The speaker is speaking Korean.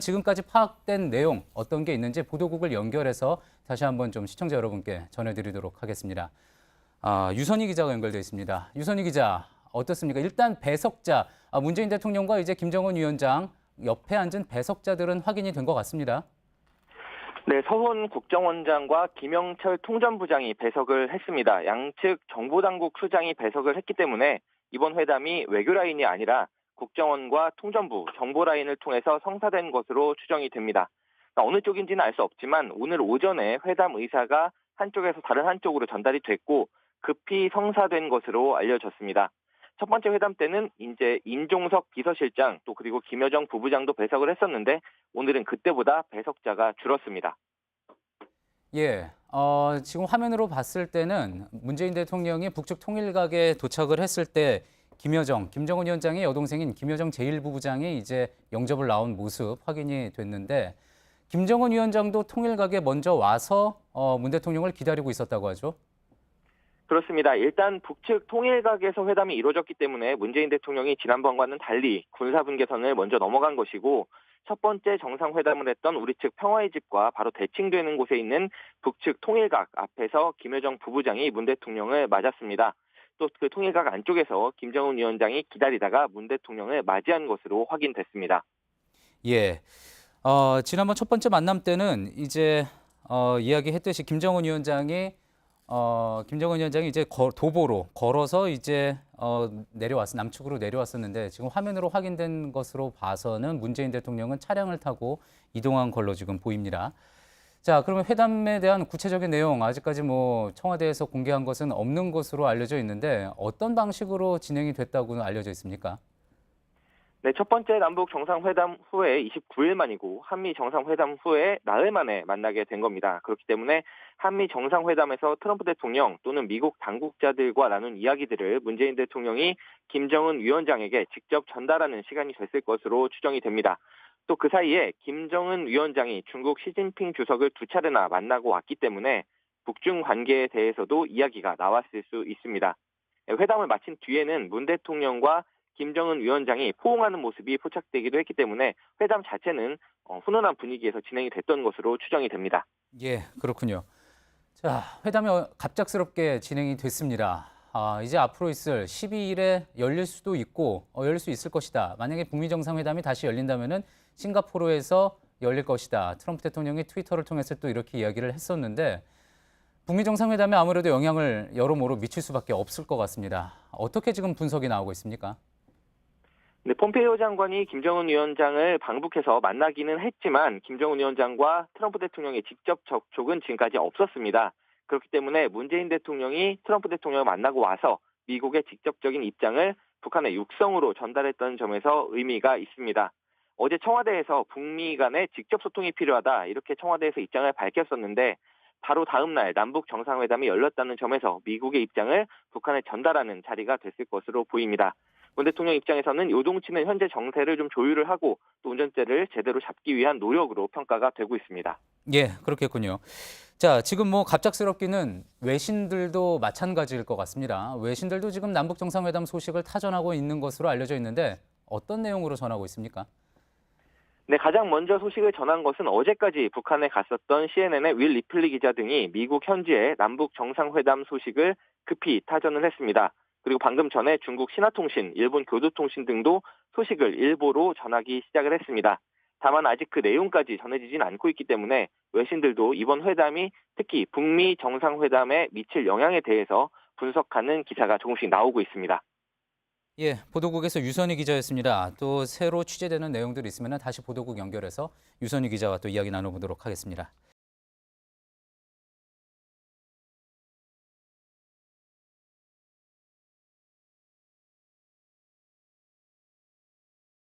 지금까지 파악된 내용 어떤 게 있는지 보도국을 연결해서 다시 한번 좀 시청자 여러분께 전해드리도록 하겠습니다. 유선희 기자가 연결돼 있습니다. 유선희 기자, 어떻습니까? 일단 배석자, 문재인 대통령과 이제 김정은 위원장 옆에 앉은 배석자들은 확인이 된 것 같습니다. 네, 서훈 국정원장과 김영철 통전부장이 배석을 했습니다. 양측 정보당국 수장이 배석을 했기 때문에 이번 회담이 외교 라인이 아니라 국정원과 통전부, 정보 라인을 통해서 성사된 것으로 추정이 됩니다. 어느 쪽인지는 알 수 없지만 오늘 오전에 회담 의사가 한쪽에서 다른 한쪽으로 전달이 됐고 급히 성사된 것으로 알려졌습니다. 첫 번째 회담 때는 이제 임종석 비서실장 또 그리고 김여정 부부장도 배석을 했었는데 오늘은 그때보다 배석자가 줄었습니다. 예, 지금 화면으로 봤을 때는 문재인 대통령이 북측 통일각에 도착을 했을 때 김정은 위원장의 여동생인 김여정 제1부부장이 이제 영접을 나온 모습 확인이 됐는데 김정은 위원장도 통일각에 먼저 와서 문 대통령을 기다리고 있었다고 하죠. 그렇습니다. 일단 북측 통일각에서 회담이 이루어졌기 때문에 문재인 대통령이 지난번과는 달리 군사분계선을 먼저 넘어간 것이고 첫 번째 정상회담을 했던 우리 측 평화의 집과 바로 대칭되는 곳에 있는 북측 통일각 앞에서 김여정 부부장이 문 대통령을 맞았습니다. 또 그 통일각 안쪽에서 김정은 위원장이 기다리다가 문 대통령을 맞이한 것으로 확인됐습니다. 예, 지난번 첫 번째 만남 때는 이제 이야기했듯이 김정은 위원장이 이제 도보로 걸어서 이제 남측으로 내려왔었는데 지금 화면으로 확인된 것으로 봐서는 문재인 대통령은 차량을 타고 이동한 걸로 지금 보입니다. 자, 그러면 회담에 대한 구체적인 내용 아직까지 뭐 청와대에서 공개한 것은 없는 것으로 알려져 있는데 어떤 방식으로 진행이 됐다고는 알려져 있습니까? 네, 첫 번째 남북 정상회담 후에 29일 만이고 한미 정상회담 후에 나흘 만에 만나게 된 겁니다. 그렇기 때문에 한미 정상회담에서 트럼프 대통령 또는 미국 당국자들과 나눈 이야기들을 문재인 대통령이 김정은 위원장에게 직접 전달하는 시간이 됐을 것으로 추정이 됩니다. 또 그 사이에 김정은 위원장이 중국 시진핑 주석을 두 차례나 만나고 왔기 때문에 북중 관계에 대해서도 이야기가 나왔을 수 있습니다. 회담을 마친 뒤에는 문 대통령과 김정은 위원장이 포옹하는 모습이 포착되기도 했기 때문에 회담 자체는 훈훈한 분위기에서 진행이 됐던 것으로 추정이 됩니다. 예, 그렇군요. 자, 회담이 갑작스럽게 진행이 됐습니다. 이제 앞으로 있을 12일에 열릴 수도 있고 열릴 수 있을 것이다. 만약에 북미 정상회담이 다시 열린다면은 싱가포르에서 열릴 것이다. 트럼프 대통령이 트위터를 통해서 또 이렇게 이야기를 했었는데 북미 정상회담에 아무래도 영향을 여러모로 미칠 수밖에 없을 것 같습니다. 어떻게 지금 분석이 나오고 있습니까? 네, 폼페이오 장관이 김정은 위원장을 방북해서 만나기는 했지만 김정은 위원장과 트럼프 대통령의 직접 접촉은 지금까지 없었습니다. 그렇기 때문에 문재인 대통령이 트럼프 대통령을 만나고 와서 미국의 직접적인 입장을 북한의 육성으로 전달했던 점에서 의미가 있습니다. 어제 청와대에서 북미 간의 직접 소통이 필요하다 이렇게 청와대에서 입장을 밝혔었는데 바로 다음 날 남북 정상회담이 열렸다는 점에서 미국의 입장을 북한에 전달하는 자리가 됐을 것으로 보입니다. 문 대통령 입장에서는 요동치는 현재 정세를 좀 조율을 하고 또 운전대를 제대로 잡기 위한 노력으로 평가가 되고 있습니다. 예, 그렇겠군요. 자, 지금 뭐 갑작스럽기는 외신들도 마찬가지일 것 같습니다. 외신들도 지금 남북 정상회담 소식을 타전하고 있는 것으로 알려져 있는데 어떤 내용으로 전하고 있습니까? 네, 가장 먼저 소식을 전한 것은 어제까지 북한에 갔었던 CNN의 윌 리플리 기자 등이 미국 현지의 남북 정상회담 소식을 급히 타전을 했습니다. 그리고 방금 전에 중국 신화통신, 일본 교도통신 등도 소식을 일보로 전하기 시작을 했습니다. 다만 아직 그 내용까지 전해지진 않고 있기 때문에 외신들도 이번 회담이 특히 북미 정상회담에 미칠 영향에 대해서 분석하는 기사가 조금씩 나오고 있습니다. 예, 보도국에서 유선희 기자였습니다. 또 새로 취재되는 내용들이 있으면 다시 보도국 연결해서 유선희 기자와 또 이야기 나눠보도록 하겠습니다.